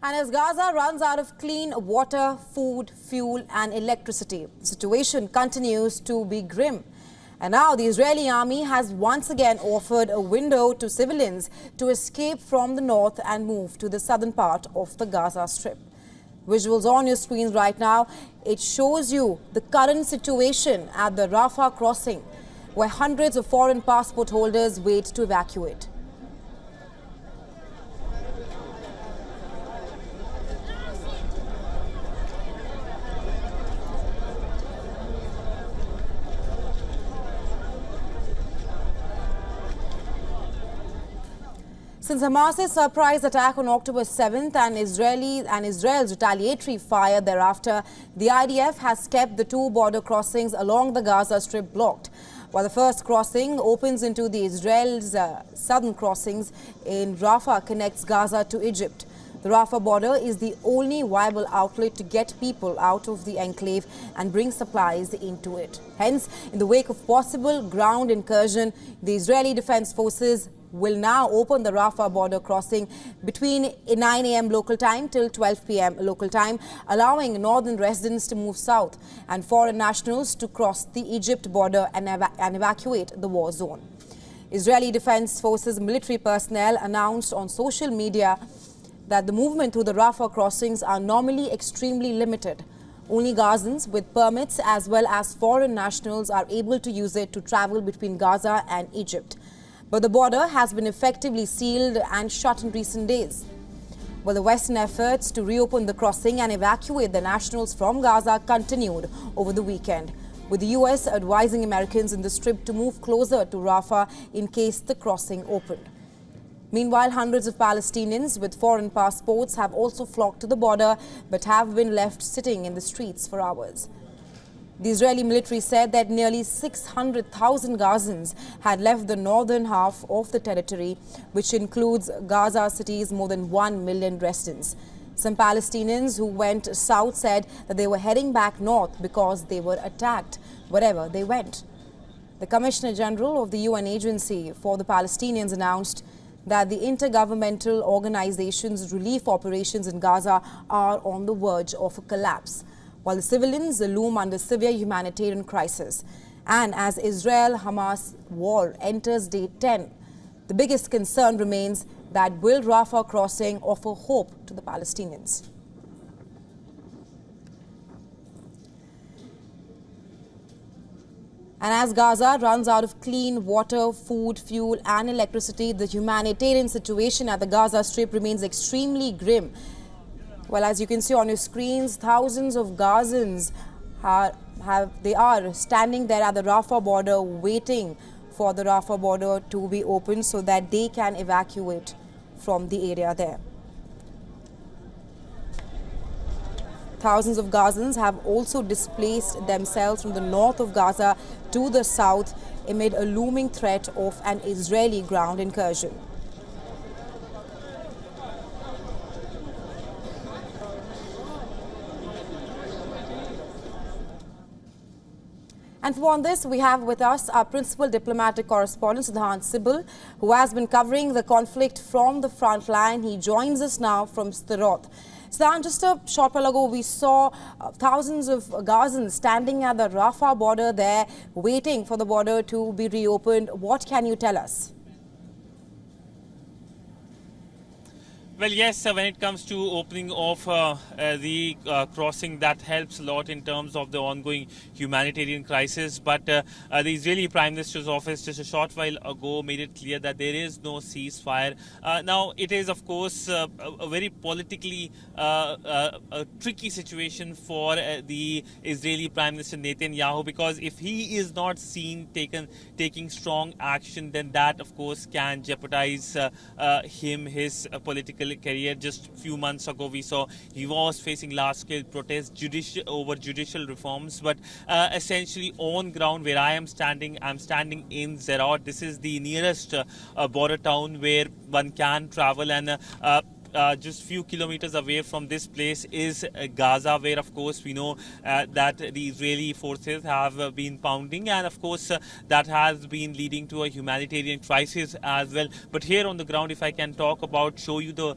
And as Gaza runs out of clean water, food, fuel and electricity, the situation continues to be grim. And now the Israeli army has once again offered a window to civilians to escape from the north and move to the southern part of the Gaza Strip. Visuals on your screens right now, it shows you the current situation at the Rafah crossing, where hundreds of foreign passport holders wait to evacuate. Since Hamas's surprise attack on October 7th and Israel's retaliatory fire thereafter, the IDF has kept the two border crossings along the Gaza Strip blocked. While the first crossing opens into the Israel's southern crossings in Rafah connects Gaza to Egypt. The Rafah border is the only viable outlet to get people out of the enclave and bring supplies into it. Hence, in the wake of possible ground incursion, the Israeli Defense Forces will now open the Rafah border crossing between 9 a.m. local time till 12 p.m. local time, allowing northern residents to move south and foreign nationals to cross the Egypt border and evacuate the war zone. Israeli Defense Forces military personnel announced on social media that the movement through the Rafah crossings are normally extremely limited. Only Gazans with permits as well as foreign nationals are able to use it to travel between Gaza and Egypt. But the border has been effectively sealed and shut in recent days. While the Western efforts to reopen the crossing and evacuate the nationals from Gaza continued over the weekend, with the U.S. advising Americans in the Strip to move closer to Rafah in case the crossing opened. Meanwhile, hundreds of Palestinians with foreign passports have also flocked to the border but have been left sitting in the streets for hours. The Israeli military said that nearly 600,000 Gazans had left the northern half of the territory, which includes Gaza City's more than 1 million residents. Some Palestinians who went south said that they were heading back north because they were attacked wherever they went. The Commissioner General of the UN Agency for the Palestinians announced that the intergovernmental organization's relief operations in Gaza are on the verge of a collapse, while the civilians loom under severe humanitarian crisis. And as Israel-Hamas war enters day 10, the biggest concern remains that will Rafah crossing offer hope to the Palestinians? And as Gaza runs out of clean water, food, fuel and electricity, the humanitarian situation at the Gaza Strip remains extremely grim. Well, as you can see on your screens, thousands of Gazans are standing there at the Rafah border waiting for the Rafah border to be opened so that they can evacuate from the area there. Thousands of Gazans have also displaced themselves from the north of Gaza to the south amid a looming threat of an Israeli ground incursion. And for on this, we have with us our principal diplomatic correspondent, Siddhant Sibal, who has been covering the conflict from the front line. He joins us now from Sderot. Siddhant, just a short while ago, we saw thousands of Gazans standing at the Rafah border there, waiting for the border to be reopened. What can you tell us? Well, yes, when it comes to opening of the crossing, that helps a lot in terms of the ongoing humanitarian crisis. But the Israeli Prime Minister's office just a short while ago made it clear that there is no ceasefire. Now, it is, of course, a very politically tricky situation for the Israeli Prime Minister Netanyahu, because if he is not seen taking strong action, then that, of course, can jeopardize his political career. Just a few months ago, we saw he was facing large-scale protests over judicial reforms. But essentially, on ground where I'm standing in Sderot. This is the nearest border town where one can travel, and just few kilometers away from this place is Gaza, where of course we know that the Israeli forces have been pounding, and of course that has been leading to a humanitarian crisis as well. But here on the ground, if I can talk about, show you the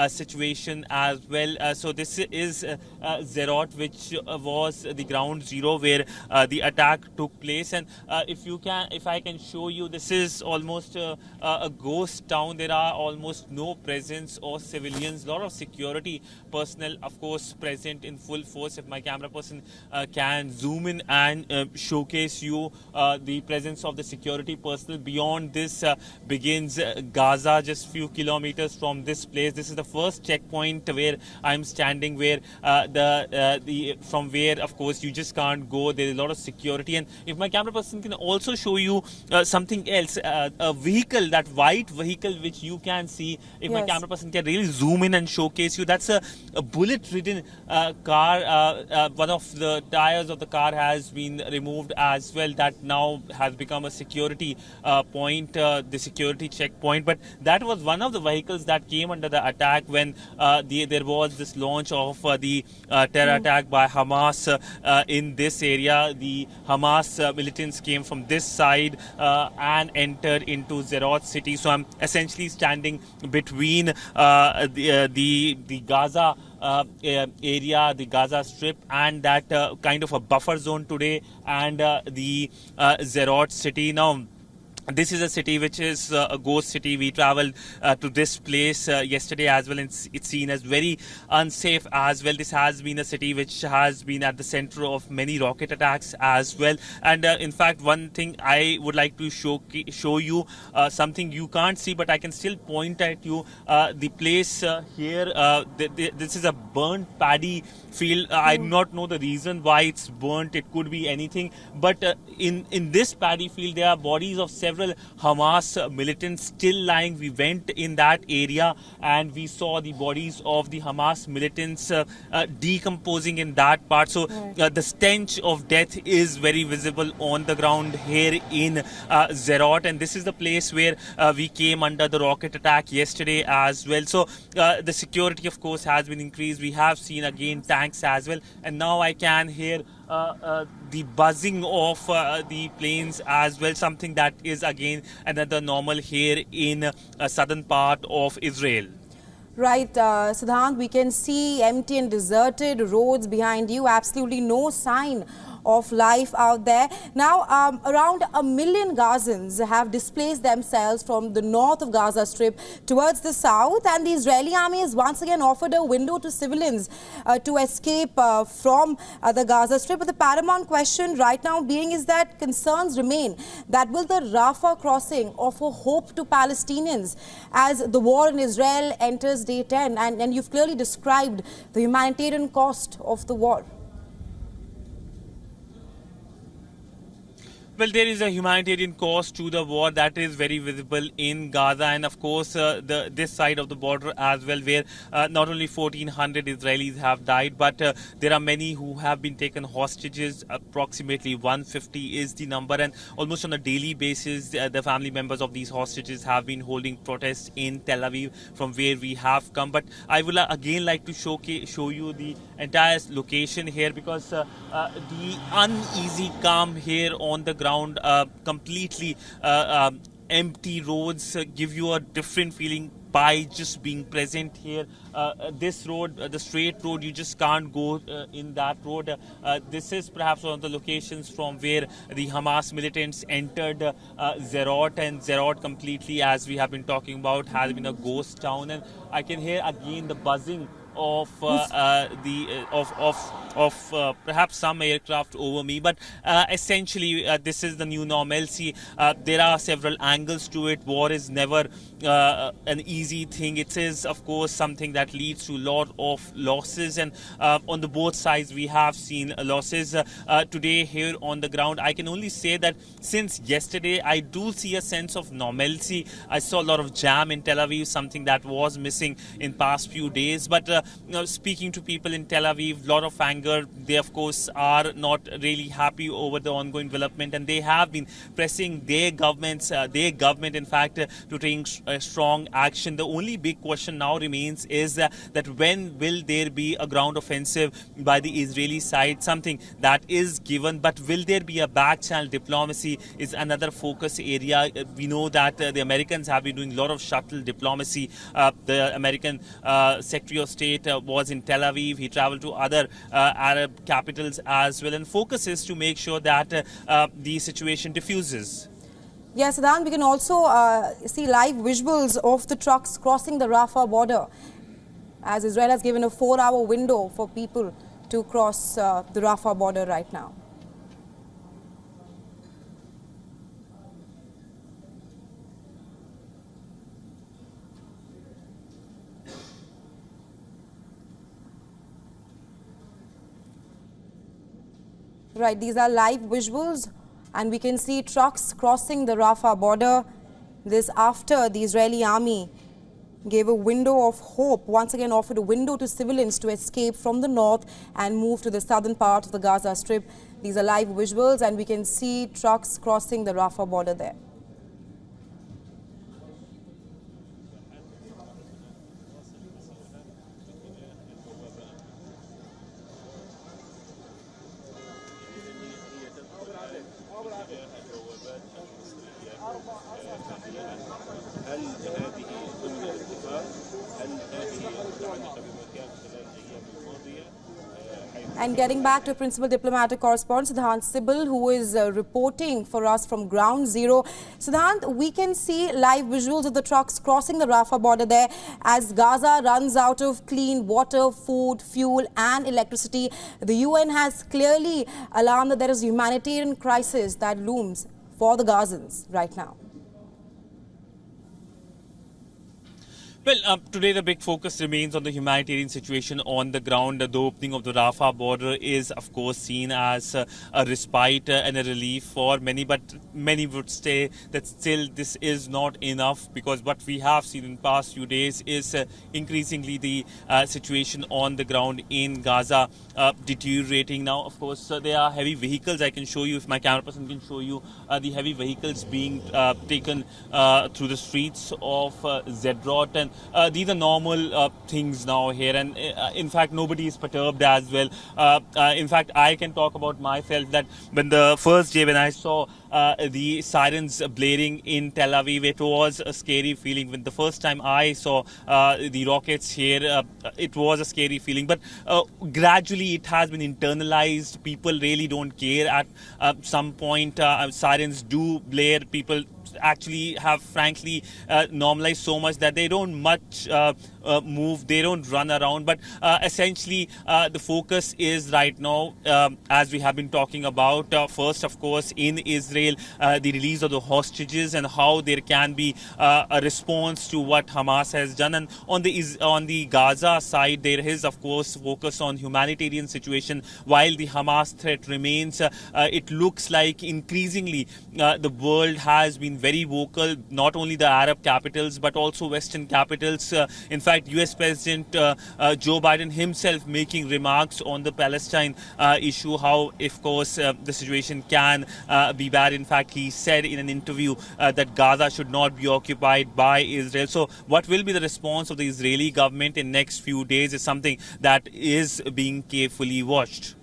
situation as well. So this is Zerot, which was the ground zero where the attack took place, and if I can show you, this is almost a ghost town. There are almost no presence or civilians. A lot of security personnel, of course, present in full force. If my camera person can zoom in and showcase you the presence of the security personnel. Beyond this begins Gaza, just few kilometers from this place. This is the first checkpoint where I'm standing, where from where of course you just can't go. There is a lot of security, and if my camera person can also show you something else, a vehicle, that white vehicle which you can see, if my camera person can really zoom in and showcase you, that's a bullet-ridden car. One of the tires of the car has been removed as well. That now has become a security point, the security checkpoint. But that was one of the vehicles that came under the attack when there was this launch of the terror attack by Hamas in this area. The Hamas militants came from this side and entered into Zerot city. So I'm essentially standing between the Gaza area, the Gaza Strip, and that kind of a buffer zone today, and the Zerot city. Now, this is a city which is a ghost city. We traveled to this place yesterday as well, and it's seen as very unsafe as well. This has been a city which has been at the center of many rocket attacks as well. And in fact, one thing I would like to show you, something you can't see, but I can still point at you. The place here, this is a burnt paddy field. I do not know the reason why it's burnt. It could be anything. But in this paddy field, there are bodies of several Hamas militants still lying. We went in that area and we saw the bodies of the Hamas militants decomposing in that part. So the stench of death is very visible on the ground here in Zerot, and this is the place where we came under the rocket attack yesterday as well. So the security, of course, has been increased. We have seen again tanks as well, and now I can hear the buzzing of the planes as well, something that is again another normal here in southern part of Israel. Right, Siddhant, we can see empty and deserted roads behind you, absolutely no sign of life out there. Now, around 1 million Gazans have displaced themselves from the north of Gaza Strip towards the south, and the Israeli army has once again offered a window to civilians to escape from the Gaza Strip. But the paramount question right now being is that concerns remain that will the Rafah crossing offer hope to Palestinians as the war in Israel enters day 10, and you've clearly described the humanitarian cost of the war. Well, there is a humanitarian cost to the war that is very visible in Gaza, and of course this side of the border as well, where not only 1,400 Israelis have died, but there are many who have been taken hostages. Approximately 150 is the number, and almost on a daily basis the family members of these hostages have been holding protests in Tel Aviv, from where we have come. But I would again like to show you the entire location here, because the uneasy calm here on the ground, completely empty roads give you a different feeling by just being present here. This road, the straight road, you just can't go in that road. This is perhaps one of the locations from where the Hamas militants entered Zerot, and Zerot completely, as we have been talking about, has been a ghost town. And I can hear again the buzzing of perhaps some aircraft over me, but essentially this is the new normalcy. There are several angles to it. War is never an easy thing. It is, of course, something that leads to a lot of losses, and on the both sides we have seen losses. Today here on the ground, I can only say that since yesterday I do see a sense of normalcy. I saw a lot of jam in Tel Aviv, something that was missing in past few days, but speaking to people in Tel Aviv, a lot of anger. They, of course, are not really happy over the ongoing development, and they have been pressing their government, in fact, to take strong action. The only big question now remains is that when will there be a ground offensive by the Israeli side, something that is given, but will there be a back-channel diplomacy is another focus area. We know that the Americans have been doing a lot of shuttle diplomacy. The American Secretary of State was in Tel Aviv. He traveled to other Arab capitals as well, and focus is to make sure that the situation diffuses. Yes, Siddhant, we can also see live visuals of the trucks crossing the Rafah border, as Israel has given a 4-hour window for people to cross the Rafah border right now. Right, these are live visuals, and we can see trucks crossing the Rafah border. This after the Israeli army gave a window of hope, once again offered a window to civilians to escape from the north and move to the southern part of the Gaza Strip. These are live visuals, and we can see trucks crossing the Rafah border there. And getting back to principal diplomatic correspondent Siddhant Sibal, who is reporting for us from ground zero. Siddhant, we can see live visuals of the trucks crossing the Rafah border there as Gaza runs out of clean water, food, fuel and electricity. The UN has clearly alarmed that there is a humanitarian crisis that looms for the Gazans right now. Well, today the big focus remains on the humanitarian situation on the ground. The opening of the Rafah border is, of course, seen as a respite and a relief for many, but many would say that still this is not enough, because what we have seen in the past few days is increasingly the situation on the ground in Gaza deteriorating. Now, of course, there are heavy vehicles. I can show you, if my camera person can show you, the heavy vehicles being taken through the streets of Zedrot, and these are normal things now here, and in fact nobody is perturbed as well. In fact, I can talk about myself that when the first day when I saw the sirens blaring in Tel Aviv, it was a scary feeling. When the first time I saw the rockets here, it was a scary feeling, but gradually it has been internalized. People really don't care. At some point sirens do blare. People actually have frankly normalized so much that they don't much move, they don't run around, but essentially the focus is right now, as we have been talking about, first of course in Israel, the release of the hostages and how there can be a response to what Hamas has done. And on the Gaza side, there is of course focus on humanitarian situation. While the Hamas threat remains, it looks like increasingly the world has been very vocal, not only the Arab capitals but also Western capitals. In fact, US President Joe Biden himself making remarks on the Palestine issue, how of course the situation can be bad. In fact, he said in an interview that Gaza should not be occupied by Israel. So what will be the response of the Israeli government in next few days is something that is being carefully watched.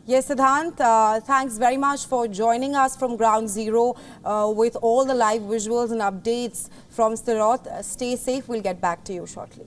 Yes, Siddhant, thanks very much for joining us from Ground Zero with all the live visuals and updates from Sderot. Stay safe. We'll get back to you shortly.